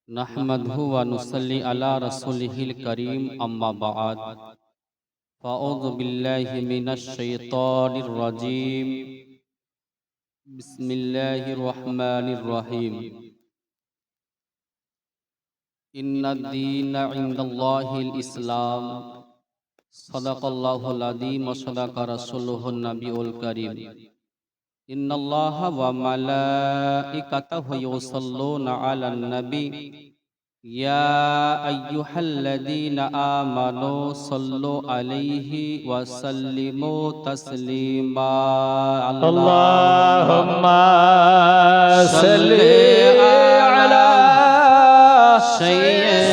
नहमदहु व नुसल्ली अला रसूलिहिल करीम अम्मा बाद फ़अऊज़ु बिल्लाहि मिनश शैतानिर रजीम बिस्मिल्लाहिर रहमानिर रहीम इन्नद-दीन इंदल्लाहिल इस्लाम सदक़ल्लाहुल अज़ीम व सदक़ रसूलुहुन नबियुल करीम इन्नल्लाहा व मलाइकतहु युसल्लूना अलन नबी या अय्युहल्लज़ीना आमनू सल्लु अलैहि व सल्लिमू तस्लीमा अल्लाहुम्मा सल्लि अला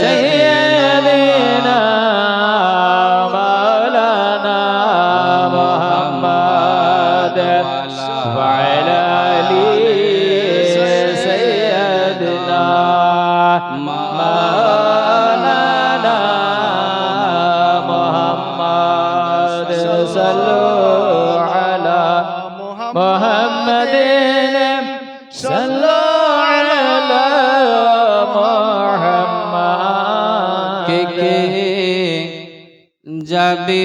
सय्यिदिना मौलाना मुहम्मद व अला आलि सय्यिदिना मौलाना मुहम्मद सल्लु अला मुहम्मदिन सल्लु अला मुहम्मद के जाबे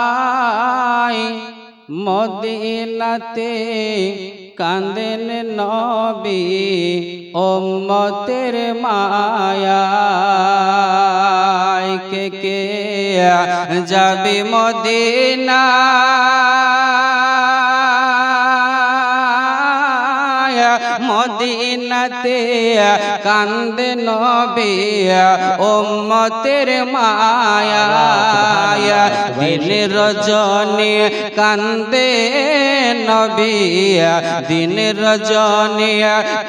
मदीनाয় মদিনাতে কাঁদেন নবী উম্মতের মায়ায় কে যাবে মদিনায় মদিনাতে কান্দে নবী উম্মতের মায়ায় দিন রজনী কান্দে নবী দিন রজনী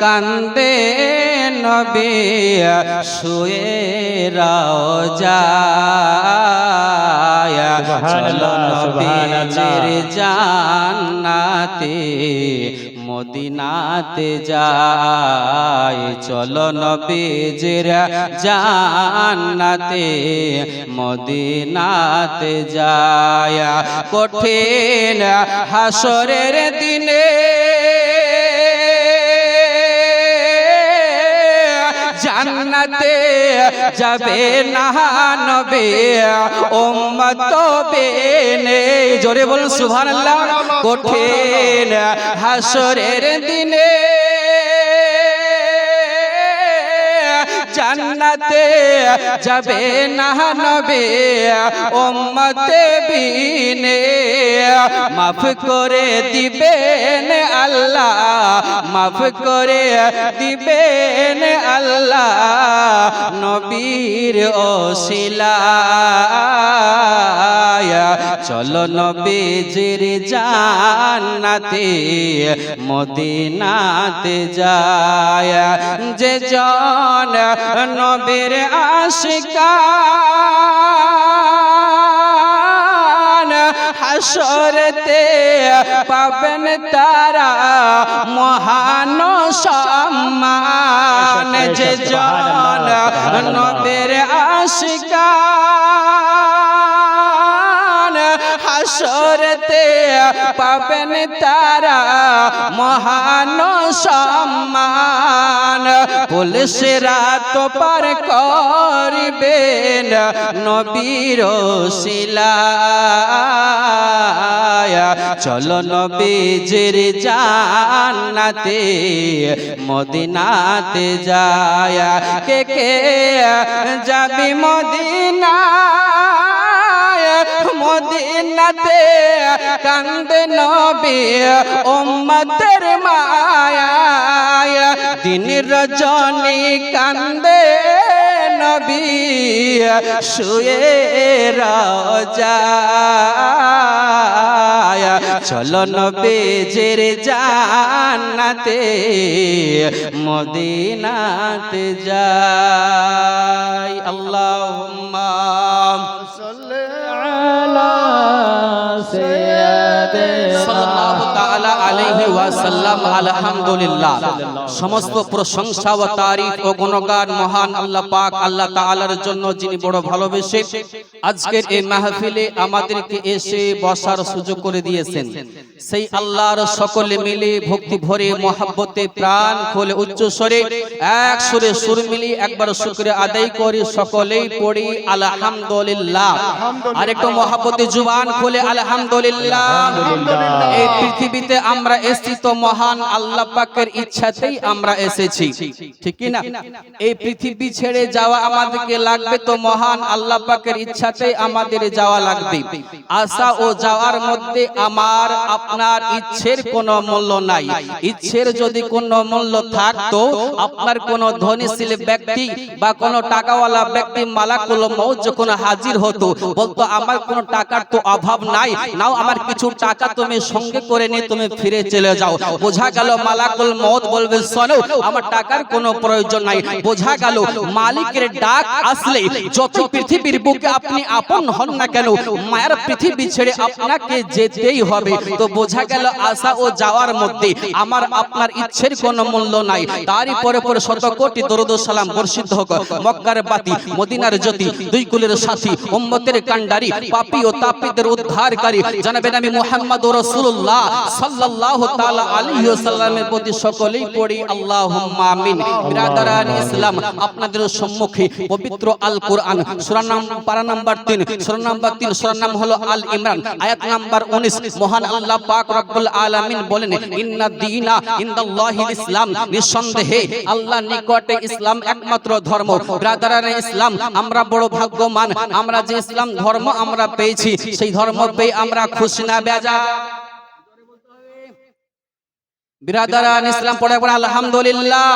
কান্দে নবী শুয়ে রওজায় চলো নবীজির জান্নাতে মদিনাতে যায় চলো নবীজির জান্নাতে মদিনাতে যায় কঠিন হাসরের দিনে জান্নাতে যাবে না নবী উম্মত বেনে জোরে বলুন সুবহানাল্লাহ কঠিন হাসরের দিনে জান্নাতে যাবে না নবী উম্মত বিনে মাফ করে দিবেন আল্লাহ মাফ করে দিবেন আল্লাহ নবীর ওসিলায় চলো নবীজির জান্নাতে মদিনাতে যায় যে জন নবীর আশিকান হাসরেতে পাবেন তারা মহান সম্মান যে জন নবীর আশিকান হাসরেতে পাবেন তারা মহান সম্মান পুলিশরা তো পার করিবেন নবীর ওসিলায় চলো নবীজির জান্নাতে মদিনাতে যায় কে যাবি মদিনায় মদিনাতে কান্দে নবী উম্মতের মায়ায় দিন রজনী কান্দে নবী শুয়ে রওজায় চলো নবীজির জান্নাতে মদিনাতে যাই আল্লাহুম্মা সাল্লি আলা সাইয়্যিদিনা সাল্লাল্লাহু তাআলা আলাইহি ওয়া ওয়াসাল্লাম। আলহামদুলিল্লাহ, সমস্ত প্রশংসা ও তারিফ ও গুণগান মহান আল্লাহ পাক আল্লাহ তাআলার জন্য, যিনি বড় ভালোবেসে আজকের এই মাহফিলে আমাদেরকে এসে বসার সুযোগ করে দিয়েছেন। সেই আল্লাহর সকলে মিলে ভক্তি ভরে মহব্বতে প্রাণ খুলে উচ্চ স্বরে এক সুরে সুর মিলিয়ে একবার শুকরিয়া আদায় করে সকলেই পড়ি আলহামদুলিল্লাহ। আর একটু মহব্বতে জুবান খুলে আলহামদুলিল্লাহ। এই পৃথিবীতে আমরা এসেছি তো মহান আল্লাহ পাকের ইচ্ছাতেই আমরা এসেছি, ঠিক কি না? এই পৃথিবী ছেড়ে যাওয়া আমাদেরকে লাগবে তো মহান আল্লাহ পাকের ইচ্ছাতেই আমাদের যাওয়া লাগবে। আসা ও যাওয়ার মধ্যে আমার আপনার ইচ্ছের কোনো মূল্য নাই। ইচ্ছের যদি কোনো মূল্য থাকতো, আপনার কোনো ধনীশীল ব্যক্তি বা কোনো টাকাওয়ালা ব্যক্তি মালাকুল মউত যখন হাজির হতো, বলতো আমার কোনো টাকার তো অভাব নাই, নাও আমার কিছু টাকা তুমি সঙ্গে করে নিয়ে তুমি ফিরে চলে যাও। বোঝা গেল মালাকুল মউত বলবে শোনো, আমার টাকার কোনো প্রয়োজন নাই। বোঝা গেল মালিকের ডাক আসলে যত পৃথিবীর বুকে আপনি আপন হন না কেন, মায়ের পৃথিবী ছেড়ে আপনাকে যেতেই হবে। তো বোঝা গেল আসা ও যাওয়ার মধ্যে আমার আপনার ইচ্ছের কোনো মূল্য নাই। তারই পরে পরে শত কোটি দরুদ ও সালাম বর্ষিত হোক মক্কার বাতি, মদিনার জ্যোতি, দুই কুলের সাথী, উম্মতের কান্ডারি, পাপী ও তাপীদের উদ্ধারকারী জনাবে নবী মুহাম্মদ রাসূলুল্লাহ সাল্লাল্লাহু তাআলা আলাইহি ওয়াসাল্লামের প্রতি সকলেই পড়ি আল্লাহুম্মা আমিন। বিরাদারান ইসলাম, আপনাদের সম্মুখে পবিত্র আল কোরআন সূরা পারা নাম্বার 3, সূরা নাম্বার 3, সূরার নাম হলো আল ইমরান, আয়াত নাম্বার 19। মহান আল্লাহ পাক রব্বুল আলামিন বলেন, ইন্না দীনা ইনদাল্লাহিল ইসলাম, নিঃসন্দেহে আল্লাহর নিকটে ইসলাম একমাত্র ধর্ম। বিরাদারান ইসলাম, আমরা বড় ভাগ্যবান, আমরা যে ইসলাম ধর্ম আমরা পেয়েছি, সেই ধর্ম পেয়ে আমরা খুশি না বেজা? বিরাদারান ইসলাম পড়ে পড়ে আলহামদুলিল্লাহ।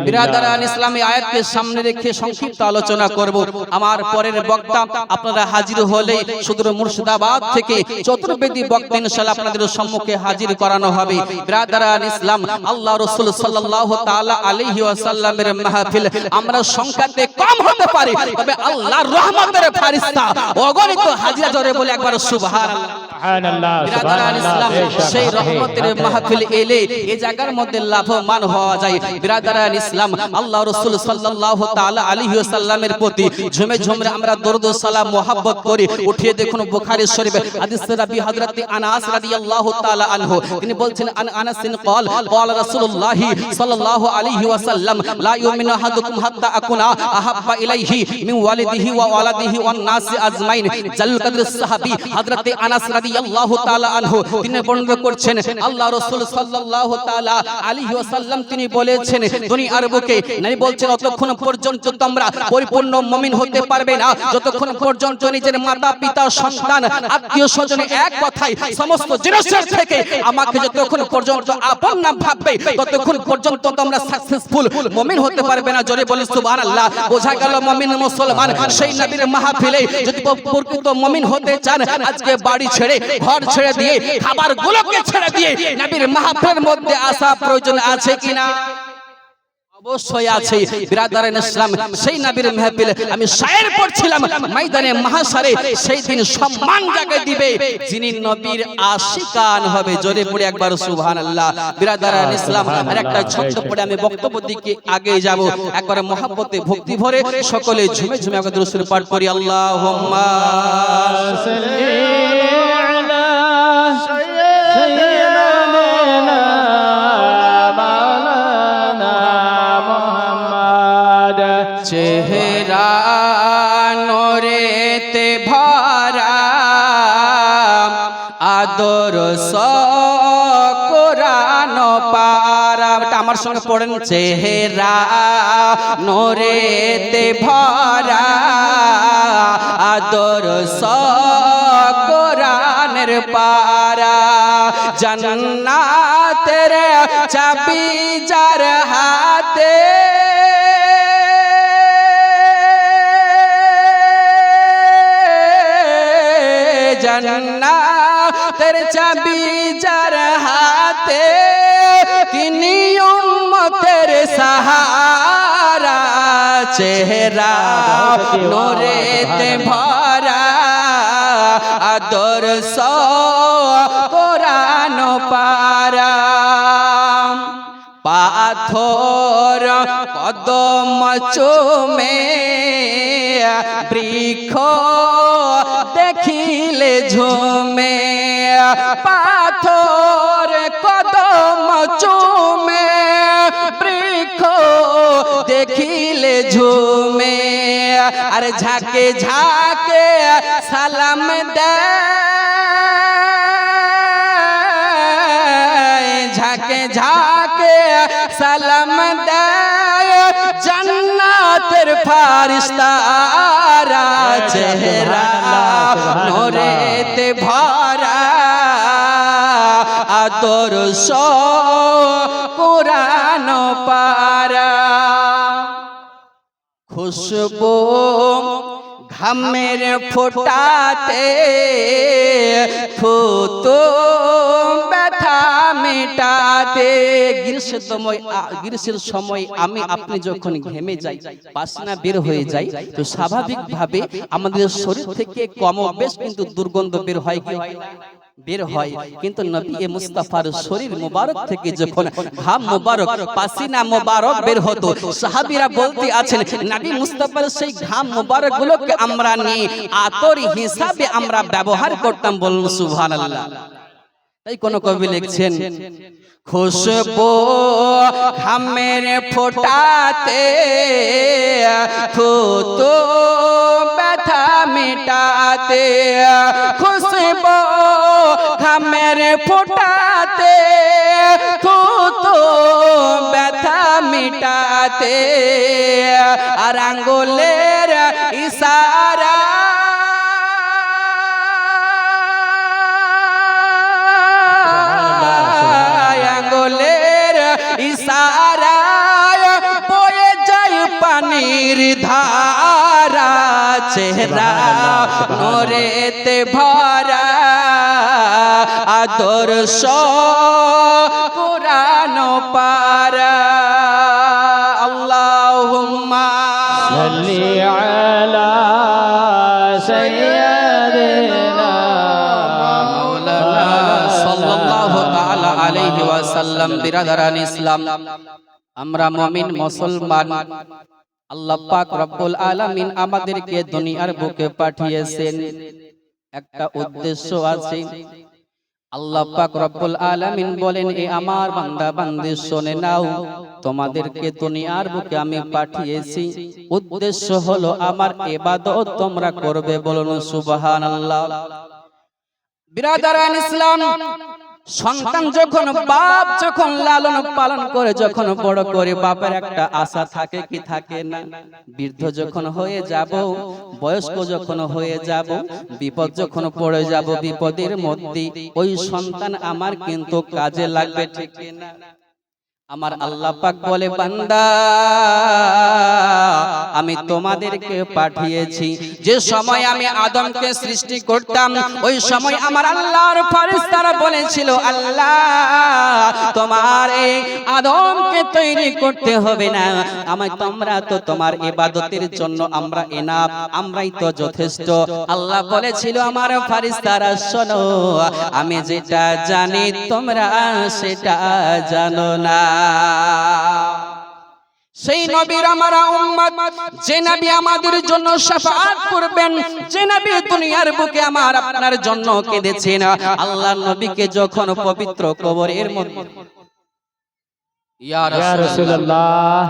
বিরাদারান ইসলামী আয়াতকে সামনে রেখে সংক্ষিপ্ত আলোচনা করব। আমার পরের বক্তা আপনারা হাজির হলে সুদূর মুর্শিদাবাদ থেকে চতুর্বেদী বক্তা ইনশাআল্লাহ আপনাদের সম্মুখে হাজির করানো হবে। বিরাদারান ইসলাম, আল্লাহ রাসূল সাল্লাল্লাহু তাআলা আলাইহি ওয়াসাল্লামের মাহফিল আমরা সংখ্যাতে কম হতে পারে, তবে আল্লাহর রহমতের ফেরেশতা অগণিত হাজিরা জোরে বলে একবার সুবহানাল্লাহ। বিরাদারান ইসলাম, সেই রহমতের মাহফিল এলে এই জায়গার মধ্যে লাভবান হওয়া যায়। বিরাদারান ইসলাম, আল্লাহ রাসূল সাল্লাল্লাহু তাআলা আলাইহি ওয়াসাল্লামের প্রতি ঝুমে ঝুমে আমরা দরুদ ও সালাম মোহাব্বত করি। উঠিয়ে দেখুন বুখারী শরীফে হাদিস রাবি হযরত আনাস রাদিয়াল্লাহু তাআলা আনহু, তিনি বলছেন আনাসিন قال قال رسول الله صلى الله عليه وسلم لا يؤمن احدكم حتى اكون احب اليه من والده وولده والناس اجمعين। জাল কদর সাহাবী হযরত আনাস রাদিয়াল্লাহু তাআলা আনহু তিনি বর্ণনা করছেন, আল্লাহ রাসূল সাল্লাল্লাহু তাআলা আলাইহি ওয়াসাল্লাম তিনি বলেছেন, দুনিয়ার বুকে নবী বলছেন যতক্ষণ পর্যন্ত তোমরা পরিপূর্ণ মুমিন হতে পারবে না, যতক্ষণ পর্যন্ত নিজের মাতা পিতা সন্তান আত্মীয় স্বজন এক কথায় সমস্ত জিনিসের থেকে আমাকে যতক্ষণ পর্যন্ত আপন না ভাববে, ততক্ষণ পর্যন্ত তোমরা সাকসেসফুল মুমিন হতে পারবে না। জোরে বলি সুবহানাল্লাহ। বোঝা গেল মুমিন মুসলমান সেই নবীর মাহফিলে যদি প্রকৃত মুমিন হতে চান, আজকে বাড়ি ছেড়ে ঘর ছেড়ে দিয়ে খাবারগুলোকে ছেড়ে দিয়ে নবীর মাহফিলের মধ্যে আসা প্রয়োজন আছে কিনা? অবশ্যই আছে। বিরাদারান ইসলাম, সেই নবীর মাহফিল আমি শায়ের পড়ছিলাম, ময়দানে মাহশারে সেই দিন সম্মান জায়গায় দিবে যিনি নবীর আশিকান হবে। জোরে পড়ে একবার সুবহানাল্লাহ। বিরাদারান ইসলাম, আর একটা ছন্দ পড়ে আমি বক্তব্য দিকে আগে যাব। একবার মহব্বতে ভক্তি ভরে সকলে ঝুমে ঝুমে একবার দরুদ পাঠ করি আল্লাহুম্মা সাল্লি আলা সাইয়্যিদিনা চেহারা নোরেতে ভরা আদর কোরআন পারা। আমার সঙ্গে পড়েন, চেহারা নোরেতে ভরা আদর কোরআনের পারা। জান্নাতের চাবি যার হাতে, জান্নাতের চাবি যার হাতে, তিনি উম্মতের সাহারা। চেহারা নূরেতে ভরা আদর কোরআন পারা। পারা পাথর কদম চুমে বৃক্ষ দেখিলে ঝুমে পাথর কদম চুমে বৃক্ষ দেখিলে ঝুমে আর ঝাঁকে ঝাঁকে সালাম দেয় ঝাঁকে ঝাঁকে সালাম দেয় জান্নাতের ফারিস্তারা চেহারা নূরেতে ভরা আদর্শ কুরআন পারা খুশবু ঘামের ফোটাতে থুতু ব্যথা মেটাতে গ্রীষ্মের সময় আমি আপনি যখন ঘেমে যাই পাসনা বের হয়ে যাই তো স্বাভাবিকভাবে আমাদের শরীর থেকে কম বেশ কিন্তু দুর্গন্ধ বের হয় কি বের হয় কিন্তু নবী মুস্তাফার শরীর মোবারক থেকে যখন ঘাম মোবারক পাসিনা মোবারক বের হতো সাহাবীরা বলতে আছেন নবী মুস্তাফার সেই ঘাম মোবারক গুলোকে আমরা নিয়ে আতর হিসাবে আমরা ব্যবহার করতাম বলুন সুবহানাল্লাহ তাই কোন কবি লিখছেন খুশবু ঘামের ফোটাতে থুতু ব্যথা মেটাতে খুশবু ঘামের ফোটাতে থুতু ব্যথা মেটাতে আর আঙ্গুলের ইশারা ইশারায় বয়ে যায় পানির ধারা চেহারা নূরেতে ভরা আদর্শ কুরআন পারা আল্লাহুম্মা সাল্লি আলা সাইয়্যিদিনা মাওলানা সাল্লাল্লাহু তাআলা আলাইহি ওয়াসাল্লাম বিরাদারান ইসলাম আমরা মুমিন মুসলমান আল্লাহ পাক রব্বুল আলামিন আমাদেরকে দুনিয়ার বুকে পাঠিয়েছেন একটা উদ্দেশ্য আছে আল্লাহ পাক রব্বুল আলামিন বলেন এ আমার বান্দা বান্দি শুনে নাও তোমাদেরকে দুনিয়ার বুকে আমি পাঠিয়েছি উদ্দেশ্য হলো আমার ইবাদত তোমরা করবে বলুন সুবহানাল্লাহ বিরাদারান ইসলাম সন্তান যখন বাপ যখন লালন পালন করে যখন বড় করে বাপের একটা আশা থাকে কি থাকে না বৃদ্ধ যখন হয়ে যাব বয়স্ক যখন হয়ে যাব বিপদ যখন পড়ে যাব বিপদের মধ্যে ওই সন্তান আমার কিন্তু কাজে লাগবে ঠিক না আমার আল্লাহ পাক বলে বান্দা আমি তোমাদেরকে পাঠিয়েছি যে সময় আমি আদমকে সৃষ্টি করতাম ওই সময় আমার আল্লাহর ফেরেশতারা বলেছিল আল্লাহ তোমার এই আদমকে তৈরি করতে হবে না তোমরা তো তোমার ইবাদতের জন্য আমরা এনাফ আমরাই তো যথেষ্ট আল্লাহ বলেছিল আমার ফেরেশতারা শোনো আমি যেটা জানি তোমরা সেটা জানো না সেই নবীর আমরা উম্মত যে নবী আমাদের জন্য শাফাআত করবেন যে নবী দুনিয়ার বুকে আমার আপনার জন্য কেঁদেছেন আল্লাহর নবীকে যখন পবিত্র কবরের মধ্যে ইয়া রাসূলুল্লাহ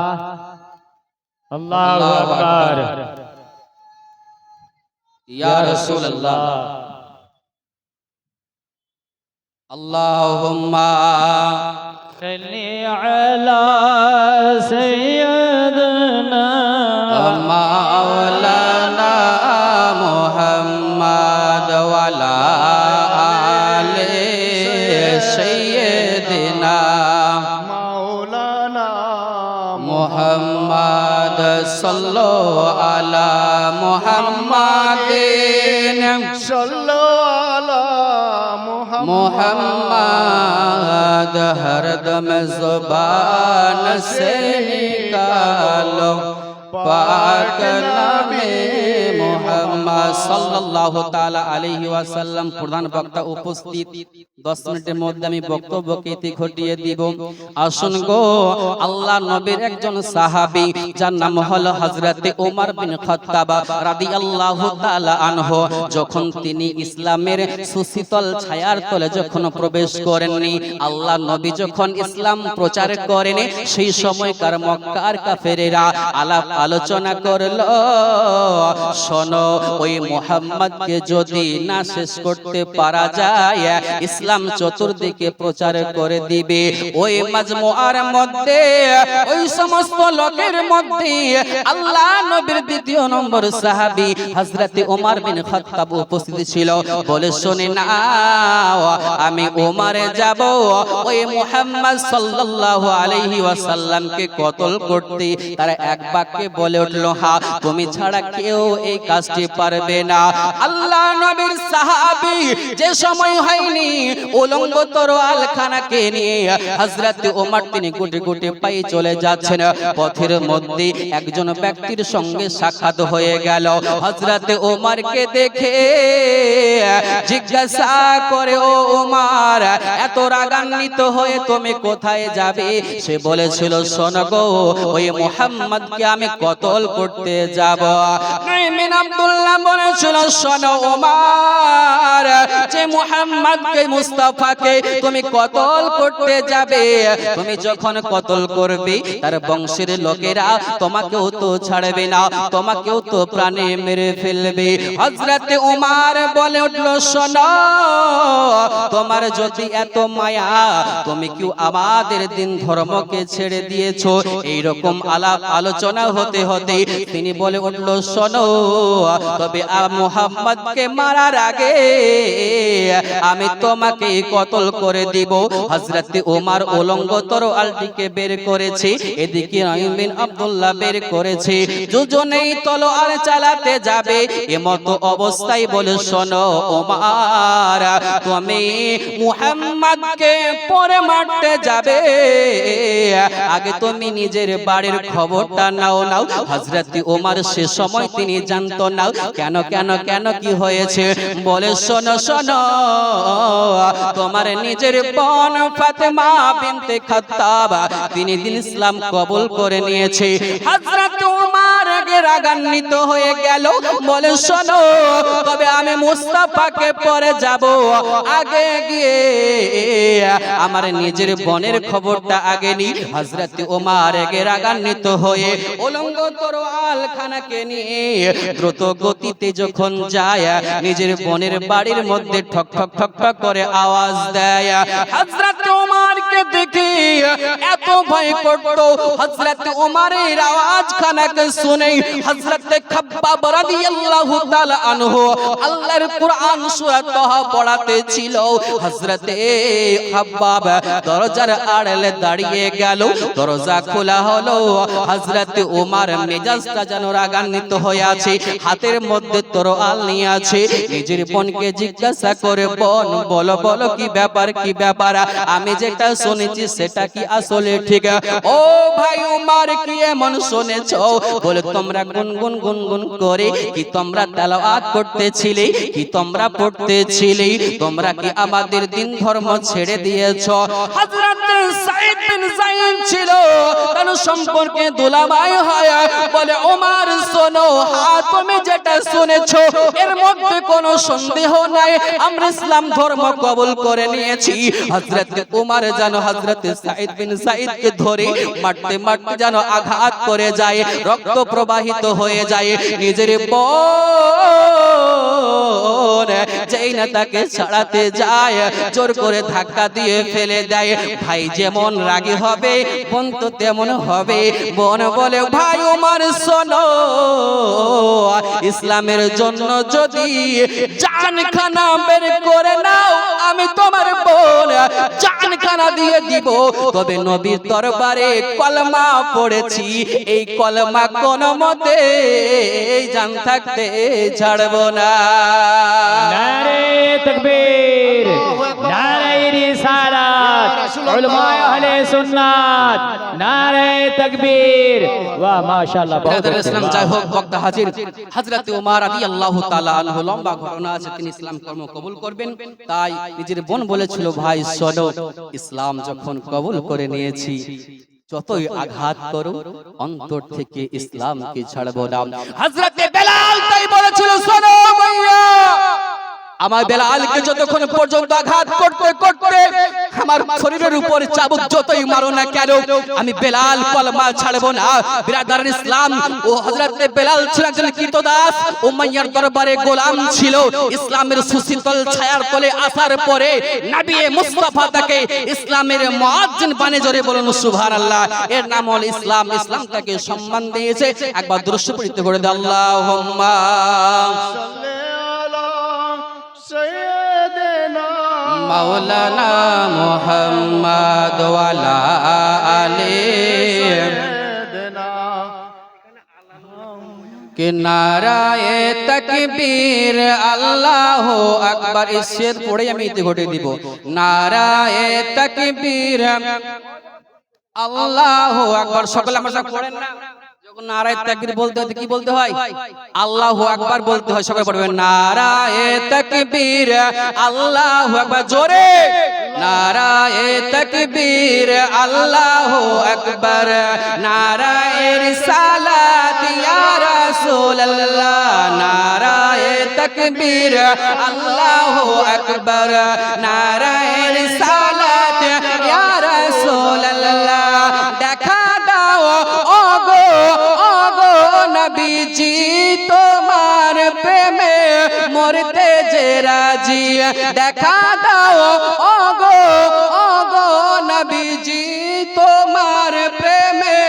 আল্লাহু আকবার ইয়া রাসূলুল্লাহ আল্লাহুম্মা সাল্লি আলা সাইয়্যিদিনা মাওলানা মুহাম্মদ ওয়া আলা আলি সাইয়্যিদিনা মাওলানা মুহাম্মদ সাল্লাল্লাহু আলা মুহাম্মাদিন সাল্লাল্লাহু আলা मुहम्मद हरदम ज़ुबान से निकालो पाक नामे मुहम्मद সাল্লাল্লাহু তাআলা আলাইহি ওয়াসাল্লাম প্রধান বক্তা উপস্থিত। 10 মিনিটের মধ্যে আমি বক্তব্যকে ইতি ঘটিয়ে দিব। আসুন গো, আল্লাহ নবীর একজন সাহাবী যার নাম হলো হযরতে ওমর বিন খাত্তাব রাদিয়াল্লাহু তাআলা আনহু, যখন তিনি ইসলামের সুশীতল ছায়ার তলে যখন প্রবেশ করেননি, আল্লাহ নবী যখন ইসলাম প্রচার করেন, সেই সময়কার মক্কার কাফেরেরা আলাপ আলোচনা করলো, শোনো ওই মুহাম্মদকে যদি না শেষ করতে পারা যায়, ইসলাম চতুর্দিকে প্রচার করে দিবে। ওই মাজমুআর মধ্যে, ওই সমস্ত লোকের মধ্যে আল্লাহ নবীর দ্বিতীয় নম্বর সাহাবী হযরতে ওমর বিন খাত্তাব উপস্থিত ছিল। বলে, শুনে নাও, আমি ওমরে যাব ওই মুহাম্মদ সাল্লাল্লাহু আলাইহি ওয়াসাল্লামকে কতল করতে। তারা এক বাক্যে বলে উঠল, হ্যাঁ, তুমি ছাড়া কেউ এই কাজটি পারবে না। আল্লাহ নবীর সাহাবী যে সময় হয়নি, উলঙ্গ তরোয়াল খানাকে নিয়ে হযরতে ওমর তিনি গুটি গুটি পায়ে চলে যাচ্ছেন। পথের মধ্যে একজন ব্যক্তির সঙ্গে সাক্ষাৎ হয়ে গেল। হযরতে ওমরকে দেখে জিজ্ঞাসা করে, ও ওমর, এত রাগান্বিত হয়ে তুমি কোথায় যাবে? সে বলেছিল, শোনো গো, ওই মুহাম্মদকে আমি কতল করতে যাব। মুমিন আব্দুল্লাহ বলেছিল, শোনো ওমর, যে মুহাম্মদকে মুস্তাফাকে তুমি কতল করতে যাবে, তুমি যখন কতল করবে, তার বংশের লোকেরা তোমাকেও তো ছাড়বে না, তোমাকেও তো প্রাণে মেরে ফেলবে। হযরতে ওমর বলে উঠল, শোনো, তোমার যদি এত মায়া, তুমি কি আমাদের দিন ধর্মকে ছেড়ে দিয়েছো? এইরকম আলাপ আলোচনা হতে হতে তিনি বলে উঠল, শোনো, তবে মুহাম্মদকে মারার আগে আমি তোমাকে কতল করে দিব। হযরতে ওমর উলঙ্গ তরোয়ালটিকে বের করেছে, এদিকে মুমিন আব্দুল্লাহ বের করেছে, দুজনেই তলোয়ার চালাতে যাবে। এমতো অবস্থায় বলে, শোনো ওমর, তুমি মুহাম্মদকে পরে মারতে যাবে, আগে তুমি নিজের বাড়ির খবরটা নাও। হযরতে ওমর সে সময় তিনি জানতো না কেন কেন কেন কি হয়েছে। বলে, শোনো শোনো, তোমার নিজের বোন ফাতেমা বিনতে খাত্তাব তিনি দিন ইসলাম কবুল করে নিয়েছে। হযরত ওমর রাগান্বিত হয়ে গেল। বলে, শোনো, তবে আমি মুস্তাফাকে পরে যাব, আগে গিয়ে আমার নিজের বোনের খবরটা আগে নি। হযরত ওমর রাগান্বিত হয়ে উলঙ্গ তরোয়াল খানাকে নিয়ে দ্রুত গতিতে যখন যায়, নিজের বোনের বাড়ির মধ্যে ঠক ঠক ঠক ঠক করে আওয়াজ দেয়। হযরত ওমরকে দেখে এত ভয় করত। হযরত ওমরের আওয়াজ খানাকে শুনে হযরত খাব্বাব রাদিয়াল্লাহু তাআলা আনহু আল্লাহর কুরআন সূরা তাহা পড়াতে ছিল। হযরত খাব্বাব দরজার আড়ালে দাঁড়িয়ে গেল। দরজা খোলা হলো। হযরত ওমর মেজাজটা যেন রাগান্বিত হয়ে আছে, হাতের মধ্যে তরোয়াল নিয়ে আছে। নিজের বোনকে জিজ্ঞাসা করে, বোন বলো বলো, কি ব্যাপার কি ব্যাপার? আমি যেটা শুনেছি সেটা কি আসলে ঠিক? ও ভাই ওমর, কি এমন শুনেছো? বলে, তোমরা গুনগুন গুনগুন করে কি তোমরা তেলাওয়াত করতেছিলে, কি তোমরা পড়তেছিলে? তোমরা কি আমাদের দিন ধর্ম ছেড়ে দিয়েছো? হযরত সাঈদ বিন যায়েদ ছিল তার সম্পর্কে দুলাভাই হয়। বলে, ওমর শোনো, হ্যাঁ তুমি যেটা শুনেছো এর মধ্যে কোনো সন্দেহ নাই, আমরা ইসলাম ধর্ম কবুল করে নিয়েছি। হযরত ওমর যেন হযরত সাঈদ বিন যায়েদকে ধরে মারতে মারতে যেন আঘাত করে যায়, রক্ত প্রবাহিত হয়ে যায়। নিজের বোন যেই না তাকে ছাড়াতে যায়, জোর করে ধাক্কা দিয়ে ফেলে দেয়। ভাই যেমন রাগী হবে, বোন তো তেমন হবে। বোন বলে, ভাই ওমর শোনো, ইসলামের জন্য যদি জানখানা বের করে নাও, আমি তোমার বোন জানখানা দিয়ে দিব। তবে নবীর দরবারে কলমা পড়েছি, এই কলমা কোন মতে জান থাকতে ছাড়বো না। নারে তাকবীর, নারে রিসালাত, উলামায়ে আহলে সুন্নাত নারে তাকবীর ওয়া মাশাআল্লাহ বিরাদার ইসলাম যাই হোক বক্তা হাজির হযরত ওমর রাদিয়াল্লাহু তাআলা আনহু লম্বা ঘটনা আছে তিনি ইসলাম কর্ম কবুল করবেন তাই নিজের বোন বলেছিল ভাই শোনো ইসলাম যখন কবুল করে নিয়েছি যতই আঘাত করো অন্তর থেকে ইসলামকে ছাড়বো না হযরত বেলাল তাই বলেছিল শোনো মাইয়া আমার বেলালকে যতক্ষণ পর্যন্ত আঘাত করতে করতে আমার শরীরের উপর চাবুক যতই মারো না কেন আমি বেলাল কলমা ছাড়বো না বিরাদার ইসলাম ও হযরত বেলাল ছিলেন একজন কৃতদাস উমাইয়ার দরবারে গোলাম ছিল ইসলামের সুশীতল ছায়ার তলে আসার পরে নবী মুস্তাফা তাকে ইসলামের মুয়াজ্জিন বানিয়ে জোরে বলুন সুবহানাল্লাহ এর নাম হল ইসলাম ইসলাম তাকে সম্মান দিয়েছে একবার দুরূদ পড়তে করে দাও আল্লাহুম্মা মাওলানা মুহাম্মদ ওয়ালা আলি কে নারায়ে তাকবীর আল্লাহু আকবার এই শের পড়ে আমি ইতি ঘটে দিব নারায়ে তাকবীর আল্লাহু আকবার সকলে আমার সাথে পড়েন না যখন নারায়ে তাকবীর বলতে হয় কি বলতে হয় আল্লাহু আকবার বলতে হয় সকলে পড়বেন নারায়ে তাকবীর আল্লাহু আকবার জোরে নারায়ে তাকবীর আল্লাহু আকবার নারায়ে রিসালাত ইয়া রাসূলুল্লাহ নারায়ে তাকবীর আল্লাহু আকবার নারায়ে রিসালাত ইয়া রাসূলুল্লাহ দেখা দাও ওগো ওগো নবীজি তোমার প্রেমে মরতে যে রাজি দেখা দাও ওগো ওগো নবীজি তোমার প্রেমে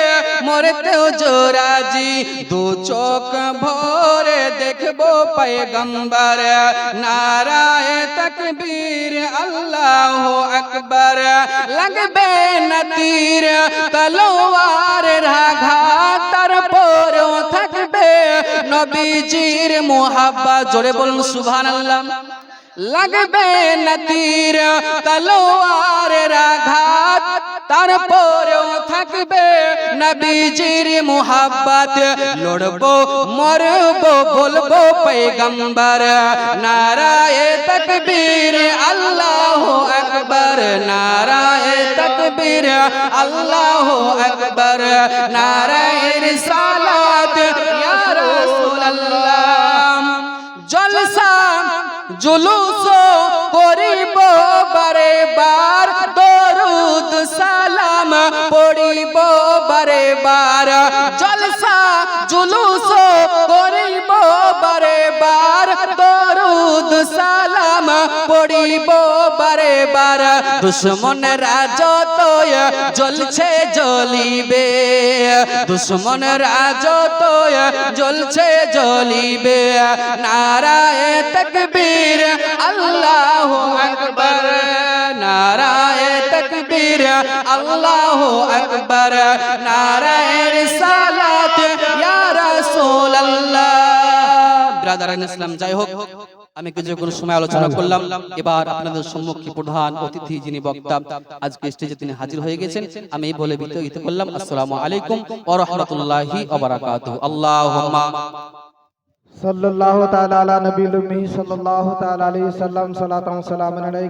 মরতেও যে রাজি দু চোখ ভরে দেখবো পয়গম্বর নারায়ে তাকবীর আল্লাহু আকবার লাগবে না তীর তলোয়ারের আঘাত তারপরেও থাকবে নবীজির মুহাব্বত জোরে বলুন সুবহানাল্লাহ লাগবে না তীর তলোয়ারের আঘাত তারপরেও থাকবে নবীজির মুহাব্বত লড়বো মরবো বলবো পয়গম্বর নারায়ে তাকবীর আল্লাহু আকবার নারায়ে তাকবীর আল্লাহু আকবার নারায়ে রিসালাত ইয়া রাসূলুল্লাহ জলসা জুলুস করিব বারে বার দরুদ সালাম পড়িব বারে বার জলসা জুলুস করিব বারে বার দরুদ সালাম পড়িব বারে বার দুশমনরা যতই জ্বলছে জ্বলিবে দুশমনরা যতই জ্বলছে জ্বলিবে নারায়ে তাকবীর আল্লাহু আকবার নারায়ে তাকবীর আল্লাহু আকবার নারায়ে রিসালাত ইয়া রাসূলুল্লাহ ব্রাদারান ইসলাম যাই হোক আমি কিছুক্ষণ সময় আলোচনা করলাম এবার আপনাদের সম্মুখে প্রধান অতিথি যিনি বক্তা আজকে স্টেজে তিনি হাজির হয়ে গেছেন আমি এই বলে বিদায় করলাম আসসালামু আলাইকুম ওয়া রাহমাতুল্লাহি ওয়া বারাকাতুহু আল্লাহুম্মা सल्लल्लाहु ताला अला नबील उम्मी सल्लल्लाहु ताला अलैहि वसल्लम सलातु व सलाम अलैहि